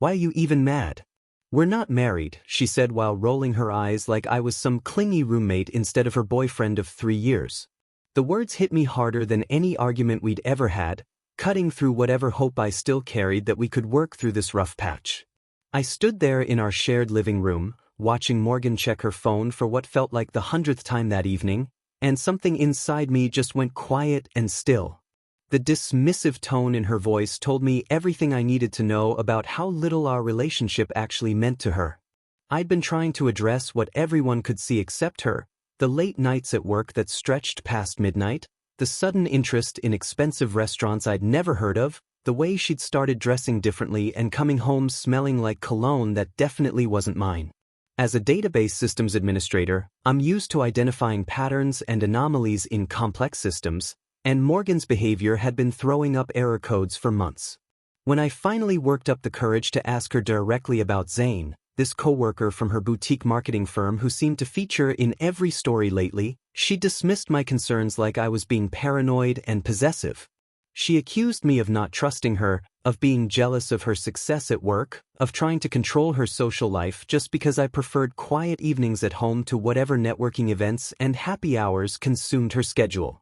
Why are you even mad? We're not married, she said while rolling her eyes like I was some clingy roommate instead of her boyfriend of 3 years. The words hit me harder than any argument we'd ever had, cutting through whatever hope I still carried that we could work through this rough patch. I stood there in our shared living room, watching Morgan check her phone for what felt like the 100th time that evening, and something inside me just went quiet and still. The dismissive tone in her voice told me everything I needed to know about how little our relationship actually meant to her. I'd been trying to address what everyone could see except her, the late nights at work that stretched past midnight, the sudden interest in expensive restaurants I'd never heard of, the way she'd started dressing differently and coming home smelling like cologne that definitely wasn't mine. As a database systems administrator, I'm used to identifying patterns and anomalies in complex systems, and Morgan's behavior had been throwing up error codes for months. When I finally worked up the courage to ask her directly about Zane, this coworker from her boutique marketing firm who seemed to feature in every story lately, she dismissed my concerns like I was being paranoid and possessive. She accused me of not trusting her, of being jealous of her success at work, of trying to control her social life just because I preferred quiet evenings at home to whatever networking events and happy hours consumed her schedule.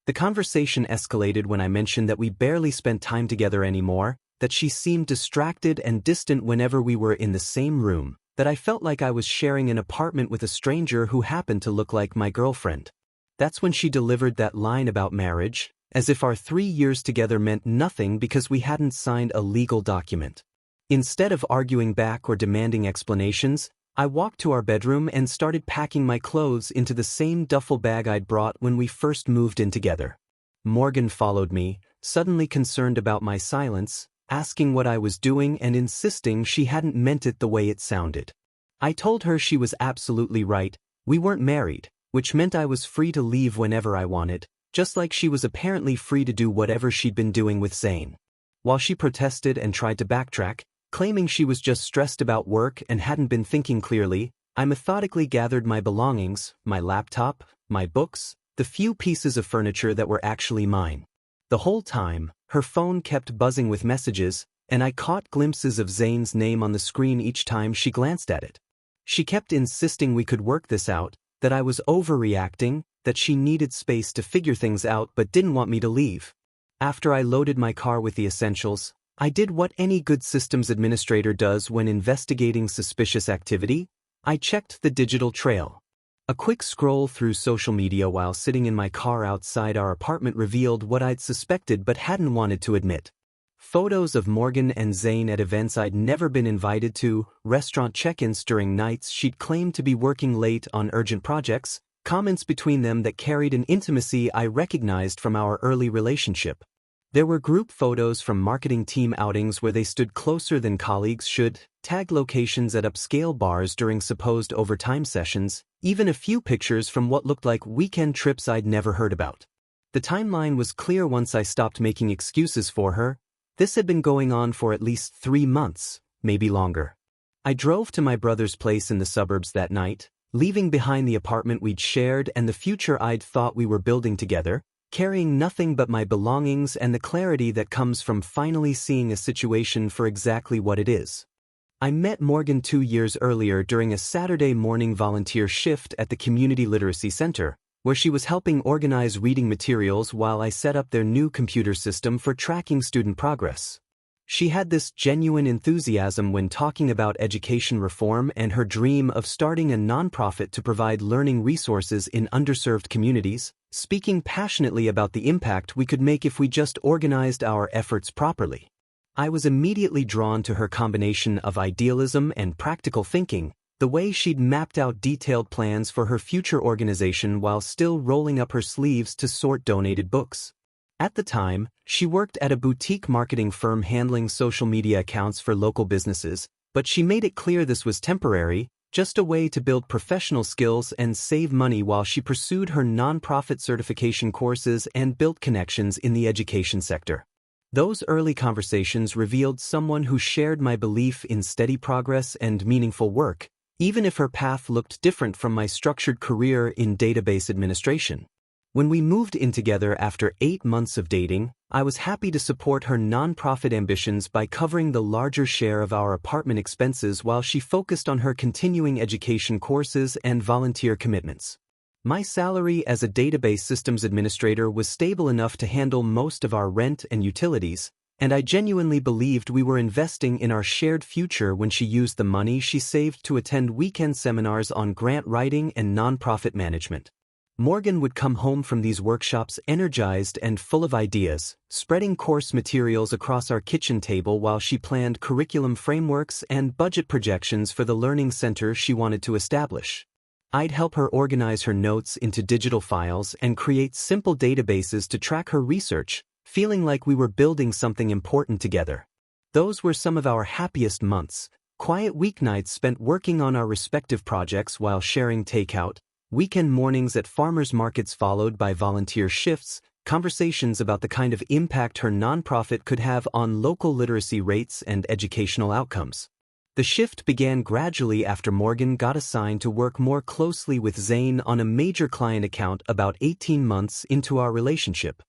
The conversation escalated when I mentioned that we barely spent time together anymore, that she seemed distracted and distant whenever we were in the same room, that I felt like I was sharing an apartment with a stranger who happened to look like my girlfriend. That's when she delivered that line about marriage, as if our 3 years together meant nothing because we hadn't signed a legal document. Instead of arguing back or demanding explanations, I walked to our bedroom and started packing my clothes into the same duffel bag I'd brought when we first moved in together. Morgan followed me, suddenly concerned about my silence, asking what I was doing and insisting she hadn't meant it the way it sounded. I told her she was absolutely right, we weren't married, which meant I was free to leave whenever I wanted, just like she was apparently free to do whatever she'd been doing with Zane. While she protested and tried to backtrack, claiming she was just stressed about work and hadn't been thinking clearly, I methodically gathered my belongings, my laptop, my books, the few pieces of furniture that were actually mine. The whole time, her phone kept buzzing with messages, and I caught glimpses of Zane's name on the screen each time she glanced at it. She kept insisting we could work this out, that I was overreacting, that she needed space to figure things out but didn't want me to leave. After I loaded my car with the essentials, I did what any good systems administrator does when investigating suspicious activity. I checked the digital trail. A quick scroll through social media while sitting in my car outside our apartment revealed what I'd suspected but hadn't wanted to admit. Photos of Morgan and Zane at events I'd never been invited to, restaurant check-ins during nights she'd claimed to be working late on urgent projects, comments between them that carried an intimacy I recognized from our early relationship. There were group photos from marketing team outings where they stood closer than colleagues should, tag locations at upscale bars during supposed overtime sessions, even a few pictures from what looked like weekend trips I'd never heard about. The timeline was clear once I stopped making excuses for her. This had been going on for at least 3 months, maybe longer. I drove to my brother's place in the suburbs that night, leaving behind the apartment we'd shared and the future I'd thought we were building together, carrying nothing but my belongings and the clarity that comes from finally seeing a situation for exactly what it is. I met Morgan 2 years earlier during a Saturday morning volunteer shift at the Community Literacy Center, where she was helping organize reading materials while I set up their new computer system for tracking student progress. She had this genuine enthusiasm when talking about education reform and her dream of starting a nonprofit to provide learning resources in underserved communities, speaking passionately about the impact we could make if we just organized our efforts properly. I was immediately drawn to her combination of idealism and practical thinking, the way she'd mapped out detailed plans for her future organization while still rolling up her sleeves to sort donated books. At the time, she worked at a boutique marketing firm handling social media accounts for local businesses, but she made it clear this was temporary, just a way to build professional skills and save money while she pursued her nonprofit certification courses and built connections in the education sector. Those early conversations revealed someone who shared my belief in steady progress and meaningful work, even if her path looked different from my structured career in database administration. When we moved in together after 8 months of dating, I was happy to support her nonprofit ambitions by covering the larger share of our apartment expenses while she focused on her continuing education courses and volunteer commitments. My salary as a database systems administrator was stable enough to handle most of our rent and utilities, and I genuinely believed we were investing in our shared future when she used the money she saved to attend weekend seminars on grant writing and nonprofit management. Morgan would come home from these workshops energized and full of ideas, spreading course materials across our kitchen table while she planned curriculum frameworks and budget projections for the learning center she wanted to establish. I'd help her organize her notes into digital files and create simple databases to track her research, feeling like we were building something important together. Those were some of our happiest months, quiet weeknights spent working on our respective projects while sharing takeout, weekend mornings at farmers markets followed by volunteer shifts, conversations about the kind of impact her nonprofit could have on local literacy rates and educational outcomes. The shift began gradually after Morgan got assigned to work more closely with Zane on a major client account about 18 months into our relationship.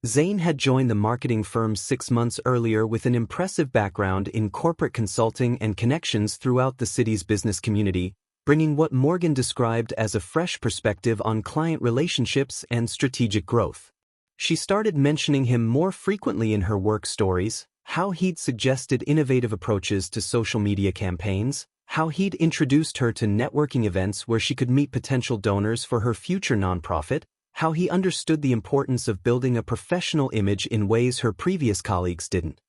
Zane had joined the marketing firm 6 months earlier with an impressive background in corporate consulting and connections throughout the city's business community, bringing what Morgan described as a fresh perspective on client relationships and strategic growth. She started mentioning him more frequently in her work stories, how he'd suggested innovative approaches to social media campaigns, how he'd introduced her to networking events where she could meet potential donors for her future nonprofit, how he understood the importance of building a professional image in ways her previous colleagues didn't.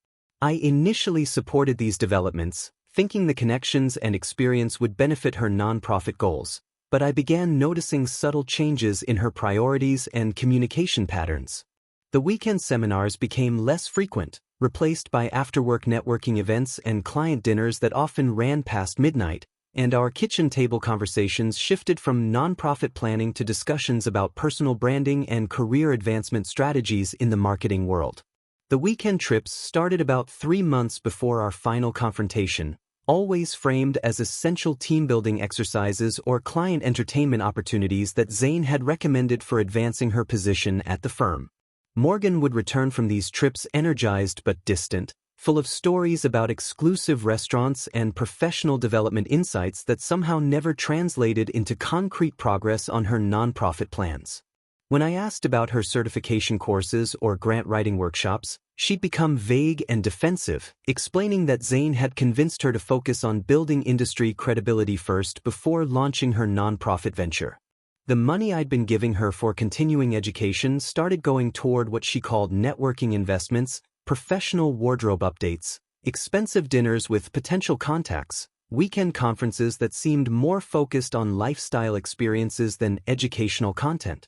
I initially supported these developments, thinking the connections and experience would benefit her nonprofit goals, but I began noticing subtle changes in her priorities and communication patterns. The weekend seminars became less frequent, replaced by after-work networking events and client dinners that often ran past midnight, and our kitchen table conversations shifted from nonprofit planning to discussions about personal branding and career advancement strategies in the marketing world. The weekend trips started about 3 months before our final confrontation, always framed as essential team-building exercises or client entertainment opportunities that Zane had recommended for advancing her position at the firm. Morgan would return from these trips energized but distant, full of stories about exclusive restaurants and professional development insights that somehow never translated into concrete progress on her nonprofit plans. When I asked about her certification courses or grant writing workshops, she'd become vague and defensive, explaining that Zane had convinced her to focus on building industry credibility first before launching her nonprofit venture. The money I'd been giving her for continuing education started going toward what she called networking investments, professional wardrobe updates, expensive dinners with potential contacts, weekend conferences that seemed more focused on lifestyle experiences than educational content.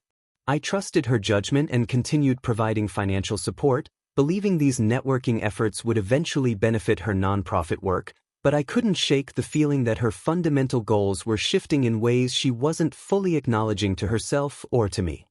I trusted her judgment and continued providing financial support, believing these networking efforts would eventually benefit her nonprofit work, but I couldn't shake the feeling that her fundamental goals were shifting in ways she wasn't fully acknowledging to herself or to me.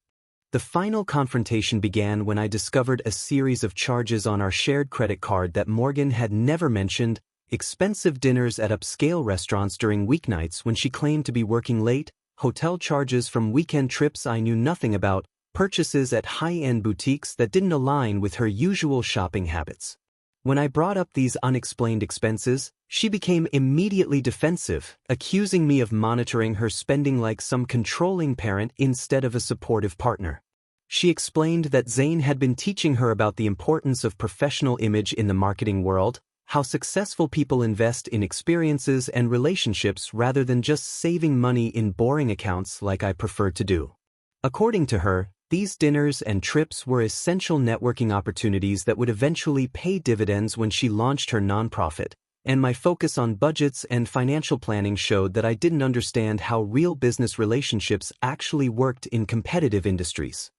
The final confrontation began when I discovered a series of charges on our shared credit card that Morgan had never mentioned: expensive dinners at upscale restaurants during weeknights when she claimed to be working late, hotel charges from weekend trips I knew nothing about, purchases at high-end boutiques that didn't align with her usual shopping habits. When I brought up these unexplained expenses, she became immediately defensive, accusing me of monitoring her spending like some controlling parent instead of a supportive partner. She explained that Zane had been teaching her about the importance of professional image in the marketing world, how successful people invest in experiences and relationships rather than just saving money in boring accounts like I preferred to do. According to her, these dinners and trips were essential networking opportunities that would eventually pay dividends when she launched her nonprofit, and my focus on budgets and financial planning showed that I didn't understand how real business relationships actually worked in competitive industries.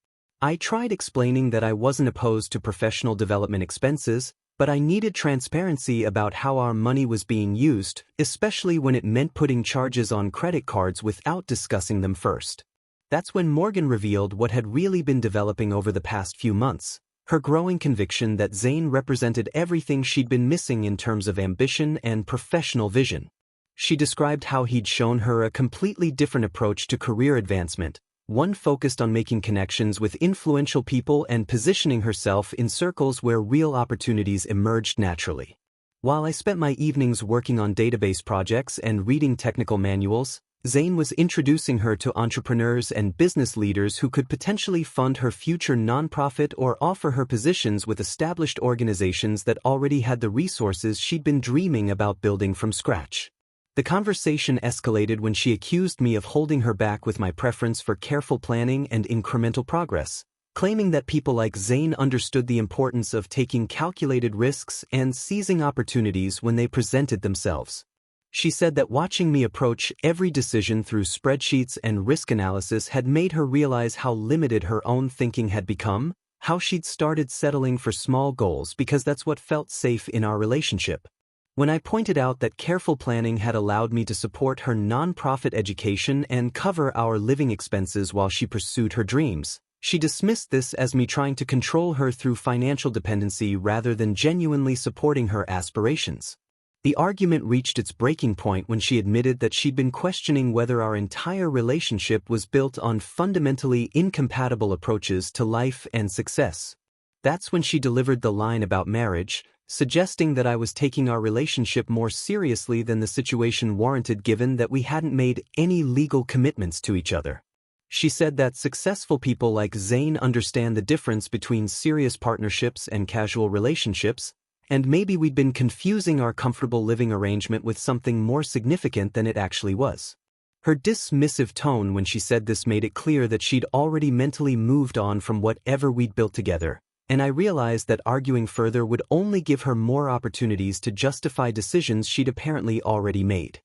I tried explaining that I wasn't opposed to professional development expenses, but I needed transparency about how our money was being used, especially when it meant putting charges on credit cards without discussing them first. That's when Morgan revealed what had really been developing over the past few months, her growing conviction that Zane represented everything she'd been missing in terms of ambition and professional vision. She described how he'd shown her a completely different approach to career advancement, one focused on making connections with influential people and positioning herself in circles where real opportunities emerged naturally. While I spent my evenings working on database projects and reading technical manuals, Zane was introducing her to entrepreneurs and business leaders who could potentially fund her future nonprofit or offer her positions with established organizations that already had the resources she'd been dreaming about building from scratch. The conversation escalated when she accused me of holding her back with my preference for careful planning and incremental progress, claiming that people like Zane understood the importance of taking calculated risks and seizing opportunities when they presented themselves. She said that watching me approach every decision through spreadsheets and risk analysis had made her realize how limited her own thinking had become, how she'd started settling for small goals because that's what felt safe in our relationship. When I pointed out that careful planning had allowed me to support her nonprofit education and cover our living expenses while she pursued her dreams, she dismissed this as me trying to control her through financial dependency rather than genuinely supporting her aspirations. The argument reached its breaking point when she admitted that she'd been questioning whether our entire relationship was built on fundamentally incompatible approaches to life and success. That's when she delivered the line about marriage, suggesting that I was taking our relationship more seriously than the situation warranted given that we hadn't made any legal commitments to each other. She said that successful people like Zane understand the difference between serious partnerships and casual relationships, and maybe we'd been confusing our comfortable living arrangement with something more significant than it actually was. Her dismissive tone when she said this made it clear that she'd already mentally moved on from whatever we'd built together, and I realized that arguing further would only give her more opportunities to justify decisions she'd apparently already made.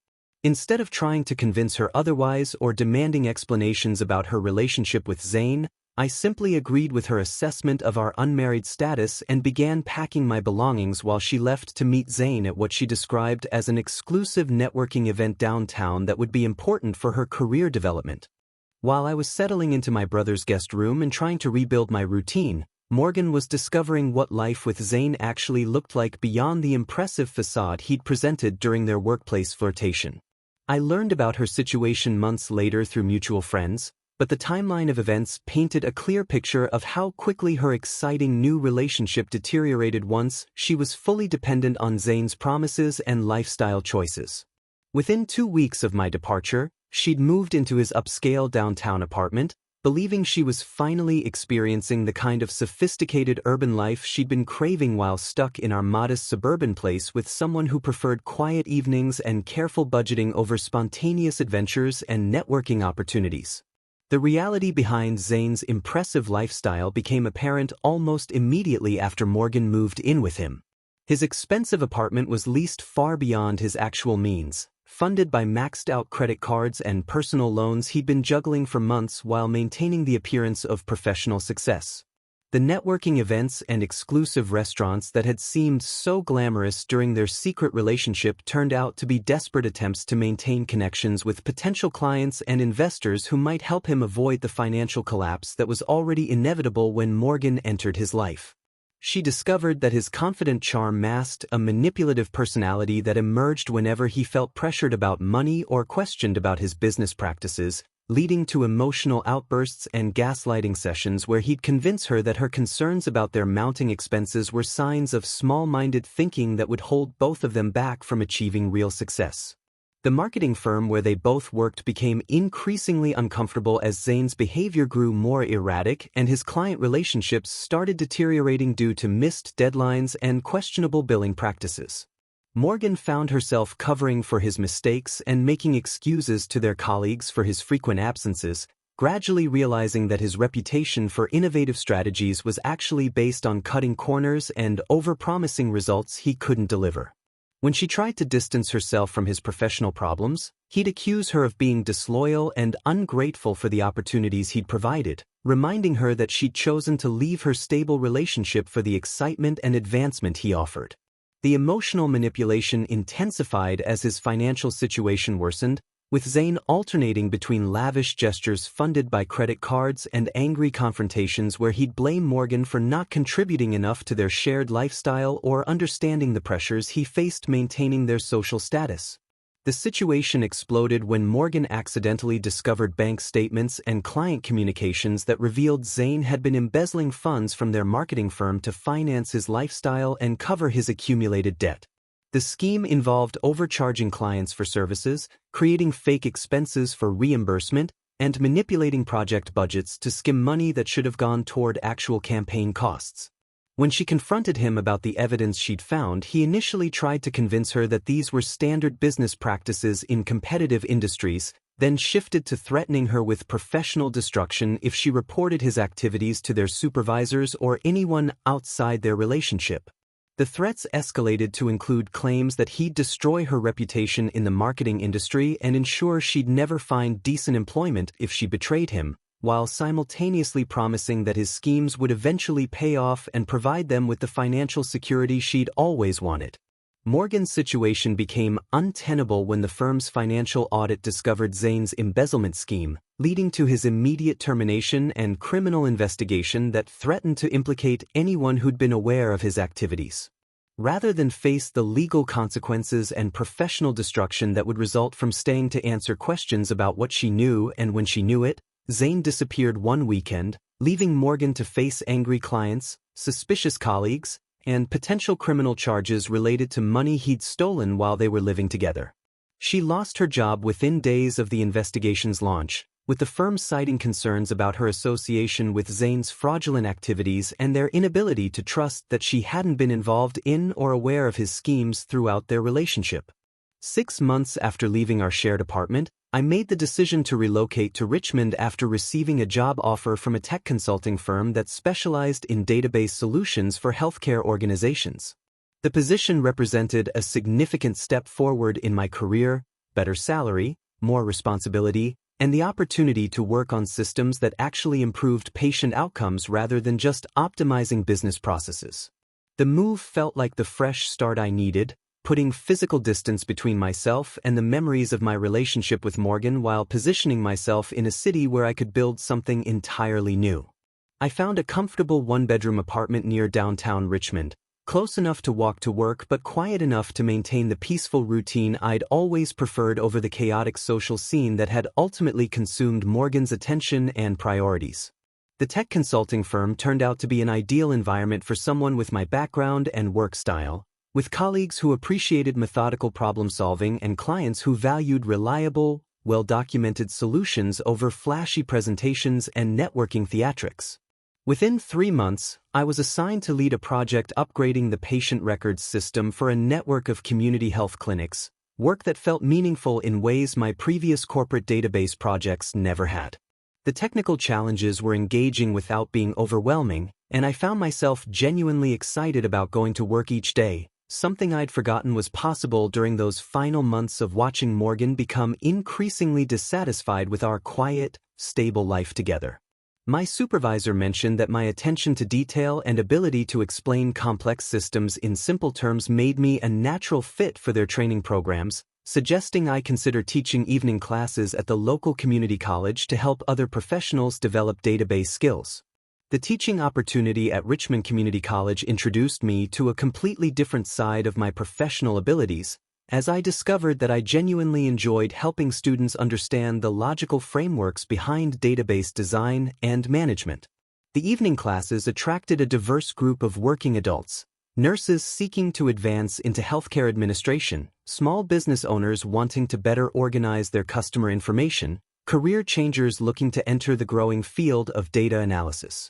Instead of trying to convince her otherwise or demanding explanations about her relationship with Zane, I simply agreed with her assessment of our unmarried status and began packing my belongings while she left to meet Zane at what she described as an exclusive networking event downtown that would be important for her career development. While I was settling into my brother's guest room and trying to rebuild my routine, Morgan was discovering what life with Zane actually looked like beyond the impressive facade he'd presented during their workplace flirtation. I learned about her situation months later through mutual friends, but the timeline of events painted a clear picture of how quickly her exciting new relationship deteriorated once she was fully dependent on Zane's promises and lifestyle choices. Within 2 weeks of my departure, she'd moved into his upscale downtown apartment, believing she was finally experiencing the kind of sophisticated urban life she'd been craving while stuck in our modest suburban place with someone who preferred quiet evenings and careful budgeting over spontaneous adventures and networking opportunities. The reality behind Zane's impressive lifestyle became apparent almost immediately after Morgan moved in with him. His expensive apartment was leased far beyond his actual means, funded by maxed-out credit cards and personal loans he'd been juggling for months while maintaining the appearance of professional success. The networking events and exclusive restaurants that had seemed so glamorous during their secret relationship turned out to be desperate attempts to maintain connections with potential clients and investors who might help him avoid the financial collapse that was already inevitable when Morgan entered his life. She discovered that his confident charm masked a manipulative personality that emerged whenever he felt pressured about money or questioned about his business practices, leading to emotional outbursts and gaslighting sessions where he'd convince her that her concerns about their mounting expenses were signs of small-minded thinking that would hold both of them back from achieving real success. The marketing firm where they both worked became increasingly uncomfortable as Zane's behavior grew more erratic and his client relationships started deteriorating due to missed deadlines and questionable billing practices. Morgan found herself covering for his mistakes and making excuses to their colleagues for his frequent absences, gradually realizing that his reputation for innovative strategies was actually based on cutting corners and overpromising results he couldn't deliver. When she tried to distance herself from his professional problems, he'd accuse her of being disloyal and ungrateful for the opportunities he'd provided, reminding her that she'd chosen to leave her stable relationship for the excitement and advancement he offered. The emotional manipulation intensified as his financial situation worsened, with Zane alternating between lavish gestures funded by credit cards and angry confrontations where he'd blame Morgan for not contributing enough to their shared lifestyle or understanding the pressures he faced maintaining their social status. The situation exploded when Morgan accidentally discovered bank statements and client communications that revealed Zane had been embezzling funds from their marketing firm to finance his lifestyle and cover his accumulated debt. The scheme involved overcharging clients for services, creating fake expenses for reimbursement, and manipulating project budgets to skim money that should have gone toward actual campaign costs. When she confronted him about the evidence she'd found, he initially tried to convince her that these were standard business practices in competitive industries, then shifted to threatening her with professional destruction if she reported his activities to their supervisors or anyone outside their relationship. The threats escalated to include claims that he'd destroy her reputation in the marketing industry and ensure she'd never find decent employment if she betrayed him, while simultaneously promising that his schemes would eventually pay off and provide them with the financial security she'd always wanted. Morgan's situation became untenable when the firm's financial audit discovered Zane's embezzlement scheme, leading to his immediate termination and criminal investigation that threatened to implicate anyone who'd been aware of his activities. Rather than face the legal consequences and professional destruction that would result from staying to answer questions about what she knew and when she knew it, Zane disappeared one weekend, leaving Morgan to face angry clients, suspicious colleagues, and potential criminal charges related to money he'd stolen while they were living together. She lost her job within days of the investigation's launch, with the firm citing concerns about her association with Zane's fraudulent activities and their inability to trust that she hadn't been involved in or aware of his schemes throughout their relationship. 6 months after leaving our shared apartment, I made the decision to relocate to Richmond after receiving a job offer from a tech consulting firm that specialized in database solutions for healthcare organizations. The position represented a significant step forward in my career, better salary, more responsibility, and the opportunity to work on systems that actually improved patient outcomes rather than just optimizing business processes. The move felt like the fresh start I needed, putting physical distance between myself and the memories of my relationship with Morgan while positioning myself in a city where I could build something entirely new. I found a comfortable one-bedroom apartment near downtown Richmond, close enough to walk to work but quiet enough to maintain the peaceful routine I'd always preferred over the chaotic social scene that had ultimately consumed Morgan's attention and priorities. The tech consulting firm turned out to be an ideal environment for someone with my background and work style, with colleagues who appreciated methodical problem-solving and clients who valued reliable, well-documented solutions over flashy presentations and networking theatrics. Within 3 months, I was assigned to lead a project upgrading the patient records system for a network of community health clinics, work that felt meaningful in ways my previous corporate database projects never had. The technical challenges were engaging without being overwhelming, and I found myself genuinely excited about going to work each day, something I'd forgotten was possible during those final months of watching Morgan become increasingly dissatisfied with our quiet, stable life together. My supervisor mentioned that my attention to detail and ability to explain complex systems in simple terms made me a natural fit for their training programs, suggesting I consider teaching evening classes at the local community college to help other professionals develop database skills. The teaching opportunity at Richmond Community College introduced me to a completely different side of my professional abilities, as I discovered that I genuinely enjoyed helping students understand the logical frameworks behind database design and management. The evening classes attracted a diverse group of working adults, nurses seeking to advance into healthcare administration, small business owners wanting to better organize their customer information, career changers looking to enter the growing field of data analysis.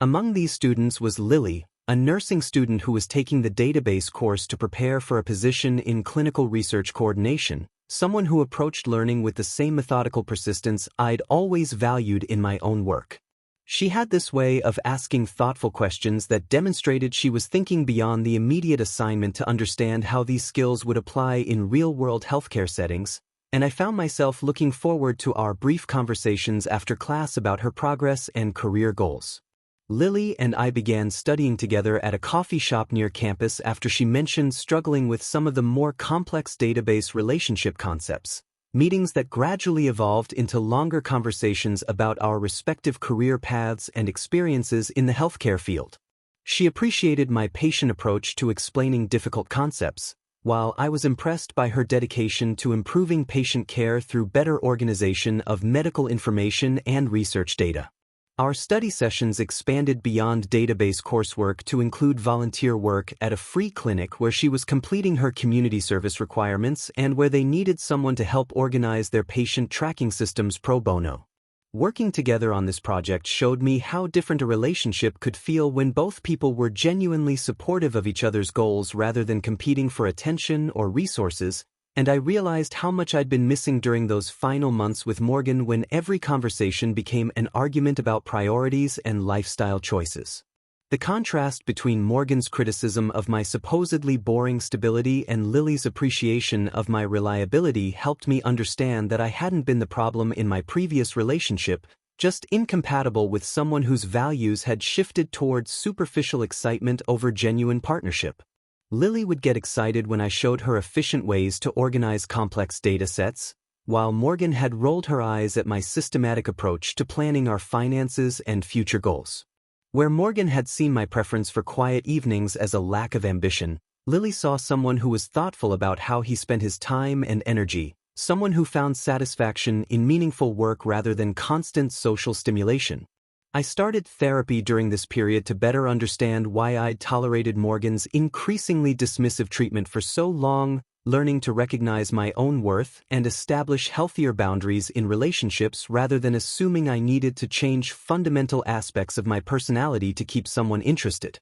Among these students was Lily, a nursing student who was taking the database course to prepare for a position in clinical research coordination, someone who approached learning with the same methodical persistence I'd always valued in my own work. She had this way of asking thoughtful questions that demonstrated she was thinking beyond the immediate assignment to understand how these skills would apply in real-world healthcare settings, and I found myself looking forward to our brief conversations after class about her progress and career goals. Lily and I began studying together at a coffee shop near campus after she mentioned struggling with some of the more complex database relationship concepts, meetings that gradually evolved into longer conversations about our respective career paths and experiences in the healthcare field. She appreciated my patient approach to explaining difficult concepts, while I was impressed by her dedication to improving patient care through better organization of medical information and research data. Our study sessions expanded beyond database coursework to include volunteer work at a free clinic where she was completing her community service requirements and where they needed someone to help organize their patient tracking systems pro bono. Working together on this project showed me how different a relationship could feel when both people were genuinely supportive of each other's goals rather than competing for attention or resources, and I realized how much I'd been missing during those final months with Morgan when every conversation became an argument about priorities and lifestyle choices. The contrast between Morgan's criticism of my supposedly boring stability and Lily's appreciation of my reliability helped me understand that I hadn't been the problem in my previous relationship, just incompatible with someone whose values had shifted towards superficial excitement over genuine partnership. Lily would get excited when I showed her efficient ways to organize complex data sets, while Morgan had rolled her eyes at my systematic approach to planning our finances and future goals. Where Morgan had seen my preference for quiet evenings as a lack of ambition, Lily saw someone who was thoughtful about how he spent his time and energy, someone who found satisfaction in meaningful work rather than constant social stimulation. I started therapy during this period to better understand why I'd tolerated Morgan's increasingly dismissive treatment for so long, learning to recognize my own worth and establish healthier boundaries in relationships rather than assuming I needed to change fundamental aspects of my personality to keep someone interested.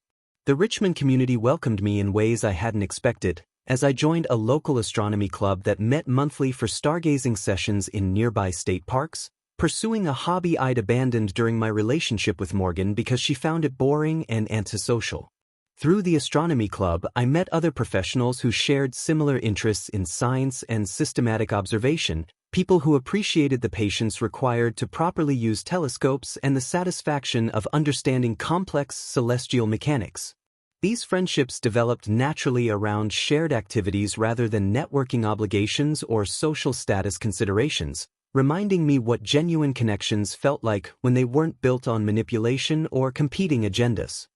The Richmond community welcomed me in ways I hadn't expected, as I joined a local astronomy club that met monthly for stargazing sessions in nearby state parks, pursuing a hobby I'd abandoned during my relationship with Morgan because she found it boring and antisocial. Through the astronomy club, I met other professionals who shared similar interests in science and systematic observation, people who appreciated the patience required to properly use telescopes and the satisfaction of understanding complex celestial mechanics. These friendships developed naturally around shared activities rather than networking obligations or social status considerations, reminding me what genuine connections felt like when they weren't built on manipulation or competing agendas.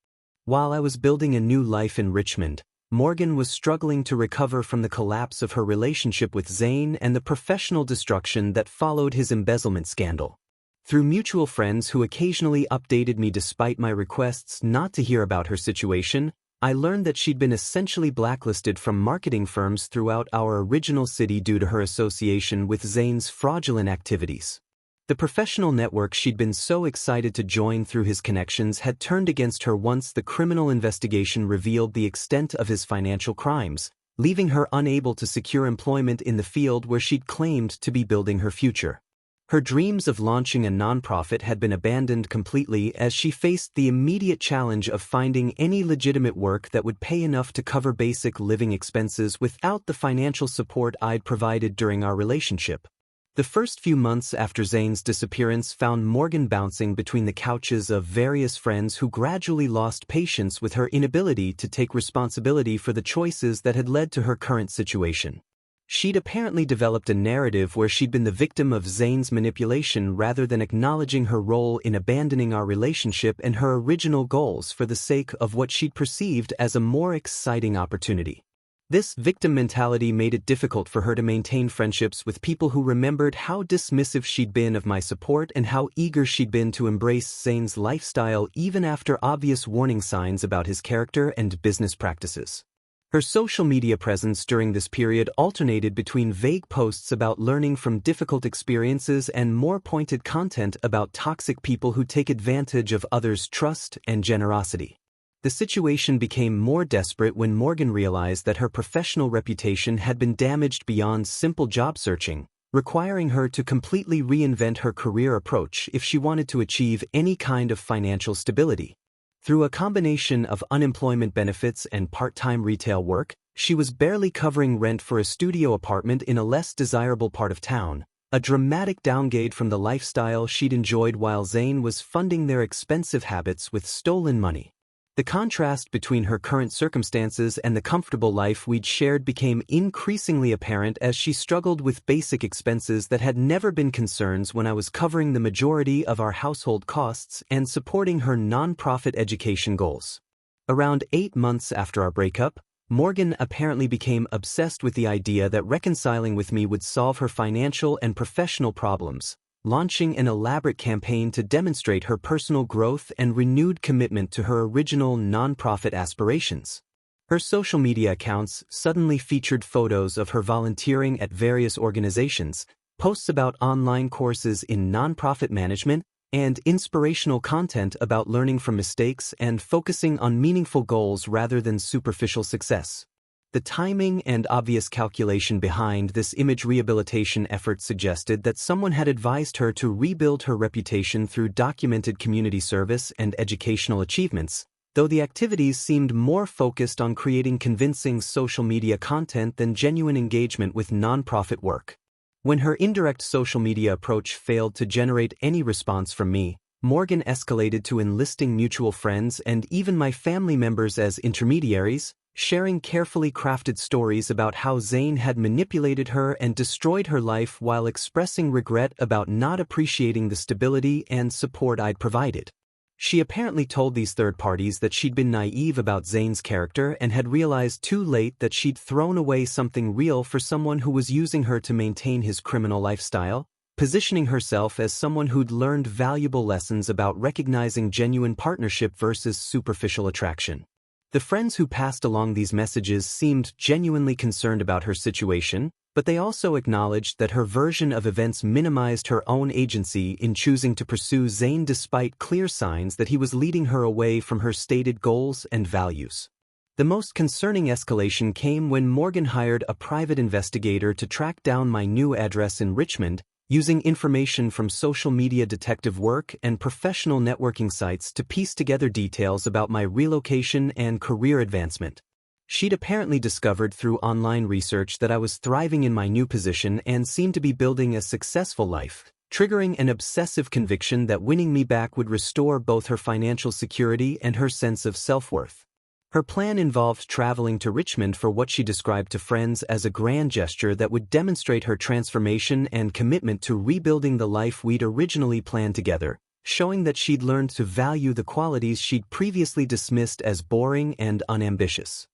While I was building a new life in Richmond, Morgan was struggling to recover from the collapse of her relationship with Zane and the professional destruction that followed his embezzlement scandal. Through mutual friends who occasionally updated me despite my requests not to hear about her situation, I learned that she'd been essentially blacklisted from marketing firms throughout our original city due to her association with Zane's fraudulent activities. The professional network she'd been so excited to join through his connections had turned against her once the criminal investigation revealed the extent of his financial crimes, leaving her unable to secure employment in the field where she'd claimed to be building her future. Her dreams of launching a nonprofit had been abandoned completely as she faced the immediate challenge of finding any legitimate work that would pay enough to cover basic living expenses without the financial support I'd provided during our relationship. The first few months after Zane's disappearance found Morgan bouncing between the couches of various friends who gradually lost patience with her inability to take responsibility for the choices that had led to her current situation. She'd apparently developed a narrative where she'd been the victim of Zane's manipulation rather than acknowledging her role in abandoning our relationship and her original goals for the sake of what she'd perceived as a more exciting opportunity. This victim mentality made it difficult for her to maintain friendships with people who remembered how dismissive she'd been of my support and how eager she'd been to embrace Zane's lifestyle even after obvious warning signs about his character and business practices. Her social media presence during this period alternated between vague posts about learning from difficult experiences and more pointed content about toxic people who take advantage of others' trust and generosity. The situation became more desperate when Morgan realized that her professional reputation had been damaged beyond simple job searching, requiring her to completely reinvent her career approach if she wanted to achieve any kind of financial stability. Through a combination of unemployment benefits and part-time retail work, she was barely covering rent for a studio apartment in a less desirable part of town, a dramatic downgrade from the lifestyle she'd enjoyed while Zane was funding their expensive habits with stolen money. The contrast between her current circumstances and the comfortable life we'd shared became increasingly apparent as she struggled with basic expenses that had never been concerns when I was covering the majority of our household costs and supporting her nonprofit education goals. Around 8 months after our breakup, Morgan apparently became obsessed with the idea that reconciling with me would solve her financial and professional problems, launching an elaborate campaign to demonstrate her personal growth and renewed commitment to her original nonprofit aspirations. Her social media accounts suddenly featured photos of her volunteering at various organizations, posts about online courses in nonprofit management, and inspirational content about learning from mistakes and focusing on meaningful goals rather than superficial success. The timing and obvious calculation behind this image rehabilitation effort suggested that someone had advised her to rebuild her reputation through documented community service and educational achievements, though the activities seemed more focused on creating convincing social media content than genuine engagement with nonprofit work. When her indirect social media approach failed to generate any response from me, Morgan escalated to enlisting mutual friends and even my family members as intermediaries, sharing carefully crafted stories about how Zane had manipulated her and destroyed her life while expressing regret about not appreciating the stability and support I'd provided. She apparently told these third parties that she'd been naive about Zane's character and had realized too late that she'd thrown away something real for someone who was using her to maintain his criminal lifestyle, positioning herself as someone who'd learned valuable lessons about recognizing genuine partnership versus superficial attraction. The friends who passed along these messages seemed genuinely concerned about her situation, but they also acknowledged that her version of events minimized her own agency in choosing to pursue Zane despite clear signs that he was leading her away from her stated goals and values. The most concerning escalation came when Morgan hired a private investigator to track down my new address in Richmond, using information from social media detective work and professional networking sites to piece together details about my relocation and career advancement. She'd apparently discovered through online research that I was thriving in my new position and seemed to be building a successful life, triggering an obsessive conviction that winning me back would restore both her financial security and her sense of self-worth. Her plan involved traveling to Richmond for what she described to friends as a grand gesture that would demonstrate her transformation and commitment to rebuilding the life we'd originally planned together, showing that she'd learned to value the qualities she'd previously dismissed as boring and unambitious.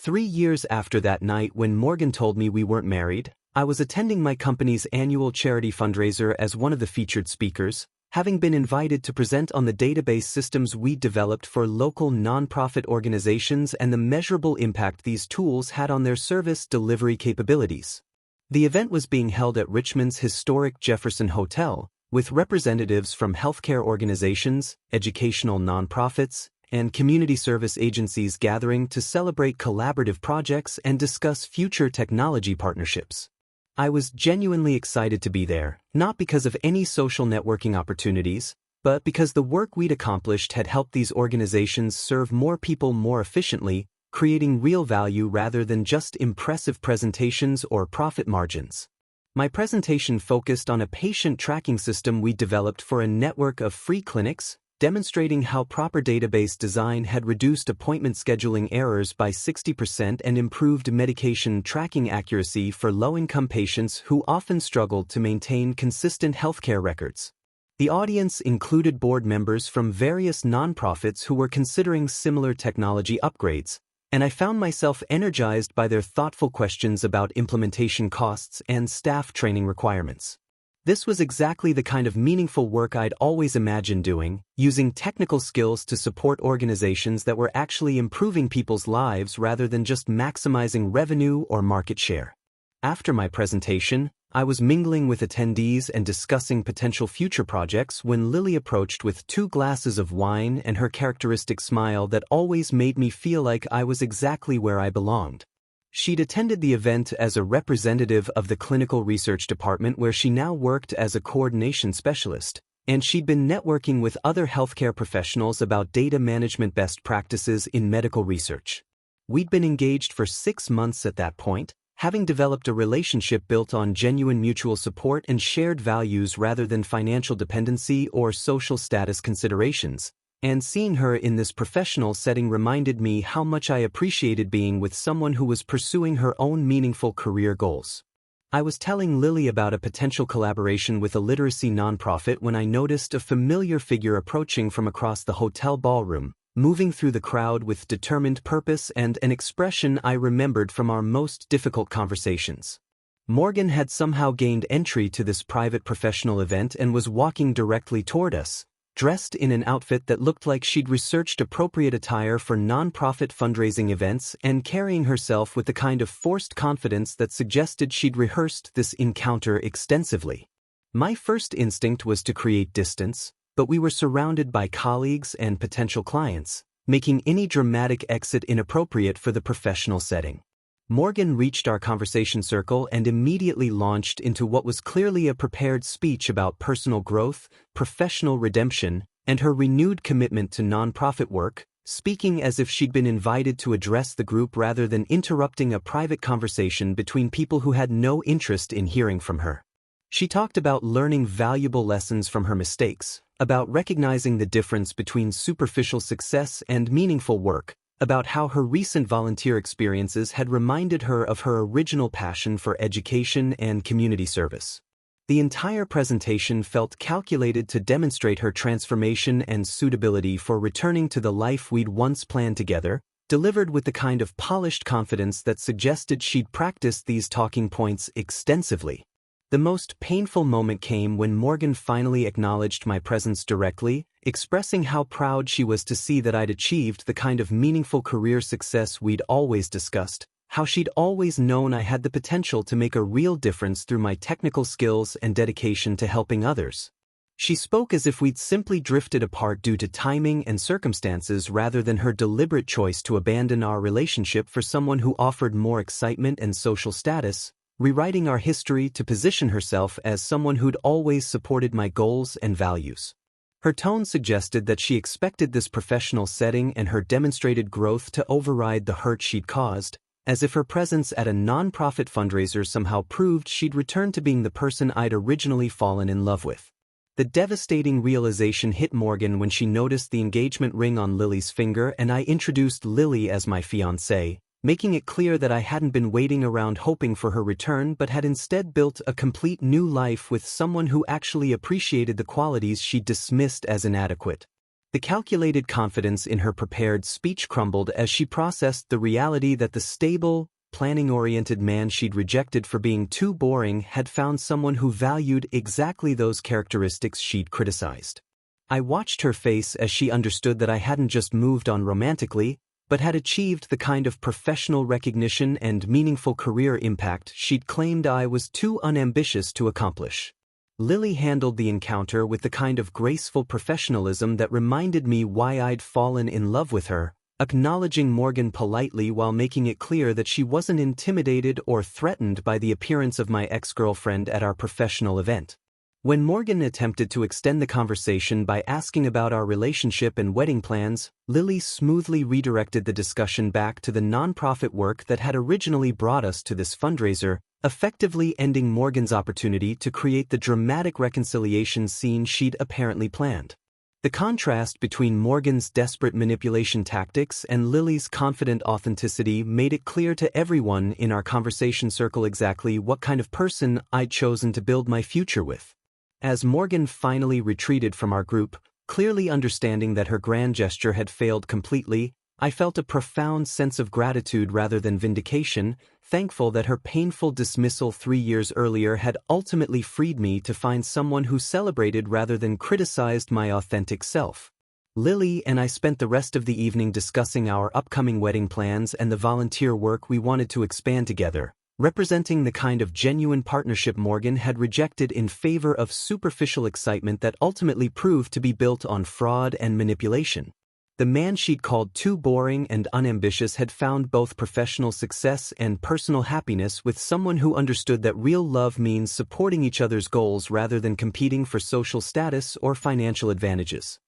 3 years after that night when Morgan told me we weren't married, I was attending my company's annual charity fundraiser as one of the featured speakers, having been invited to present on the database systems we developed for local nonprofit organizations and the measurable impact these tools had on their service delivery capabilities. The event was being held at Richmond's historic Jefferson Hotel, with representatives from healthcare organizations, educational nonprofits, and community service agencies gathering to celebrate collaborative projects and discuss future technology partnerships. I was genuinely excited to be there, not because of any social networking opportunities, but because the work we'd accomplished had helped these organizations serve more people more efficiently, creating real value rather than just impressive presentations or profit margins. My presentation focused on a patient tracking system we developed for a network of free clinics, demonstrating how proper database design had reduced appointment scheduling errors by 60% and improved medication tracking accuracy for low-income patients who often struggled to maintain consistent healthcare records. The audience included board members from various nonprofits who were considering similar technology upgrades, and I found myself energized by their thoughtful questions about implementation costs and staff training requirements. This was exactly the kind of meaningful work I'd always imagined doing, using technical skills to support organizations that were actually improving people's lives rather than just maximizing revenue or market share. After my presentation, I was mingling with attendees and discussing potential future projects when Lily approached with 2 glasses of wine and her characteristic smile that always made me feel like I was exactly where I belonged. She'd attended the event as a representative of the clinical research department where she now worked as a coordination specialist, and she'd been networking with other healthcare professionals about data management best practices in medical research. We'd been engaged for 6 months at that point, having developed a relationship built on genuine mutual support and shared values rather than financial dependency or social status considerations. And seeing her in this professional setting reminded me how much I appreciated being with someone who was pursuing her own meaningful career goals. I was telling Lily about a potential collaboration with a literacy nonprofit when I noticed a familiar figure approaching from across the hotel ballroom, moving through the crowd with determined purpose and an expression I remembered from our most difficult conversations. Morgan had somehow gained entry to this private professional event and was walking directly toward us, dressed in an outfit that looked like she'd researched appropriate attire for non-profit fundraising events and carrying herself with the kind of forced confidence that suggested she'd rehearsed this encounter extensively. My first instinct was to create distance, but we were surrounded by colleagues and potential clients, making any dramatic exit inappropriate for the professional setting. Morgan reached our conversation circle and immediately launched into what was clearly a prepared speech about personal growth, professional redemption, and her renewed commitment to nonprofit work, speaking as if she'd been invited to address the group rather than interrupting a private conversation between people who had no interest in hearing from her. She talked about learning valuable lessons from her mistakes, about recognizing the difference between superficial success and meaningful work, about how her recent volunteer experiences had reminded her of her original passion for education and community service. The entire presentation felt calculated to demonstrate her transformation and suitability for returning to the life we'd once planned together, delivered with the kind of polished confidence that suggested she'd practiced these talking points extensively. The most painful moment came when Morgan finally acknowledged my presence directly, expressing how proud she was to see that I'd achieved the kind of meaningful career success we'd always discussed, how she'd always known I had the potential to make a real difference through my technical skills and dedication to helping others. She spoke as if we'd simply drifted apart due to timing and circumstances rather than her deliberate choice to abandon our relationship for someone who offered more excitement and social status, rewriting our history to position herself as someone who'd always supported my goals and values. Her tone suggested that she expected this professional setting and her demonstrated growth to override the hurt she'd caused, as if her presence at a non-profit fundraiser somehow proved she'd returned to being the person I'd originally fallen in love with. The devastating realization hit Morgan when she noticed the engagement ring on Lily's finger and I introduced Lily as my fiancée, making it clear that I hadn't been waiting around hoping for her return but had instead built a complete new life with someone who actually appreciated the qualities she dismissed as inadequate. The calculated confidence in her prepared speech crumbled as she processed the reality that the stable, planning-oriented man she'd rejected for being too boring had found someone who valued exactly those characteristics she'd criticized. I watched her face as she understood that I hadn't just moved on romantically, but had achieved the kind of professional recognition and meaningful career impact she'd claimed I was too unambitious to accomplish. Lily handled the encounter with the kind of graceful professionalism that reminded me why I'd fallen in love with her, acknowledging Morgan politely while making it clear that she wasn't intimidated or threatened by the appearance of my ex-girlfriend at our professional event. When Morgan attempted to extend the conversation by asking about our relationship and wedding plans, Lily smoothly redirected the discussion back to the nonprofit work that had originally brought us to this fundraiser, effectively ending Morgan's opportunity to create the dramatic reconciliation scene she'd apparently planned. The contrast between Morgan's desperate manipulation tactics and Lily's confident authenticity made it clear to everyone in our conversation circle exactly what kind of person I'd chosen to build my future with. As Morgan finally retreated from our group, clearly understanding that her grand gesture had failed completely, I felt a profound sense of gratitude rather than vindication, thankful that her painful dismissal 3 years earlier had ultimately freed me to find someone who celebrated rather than criticized my authentic self. Lily and I spent the rest of the evening discussing our upcoming wedding plans and the volunteer work we wanted to expand together, representing the kind of genuine partnership Morgan had rejected in favor of superficial excitement that ultimately proved to be built on fraud and manipulation. The man she'd called too boring and unambitious had found both professional success and personal happiness with someone who understood that real love means supporting each other's goals rather than competing for social status or financial advantages.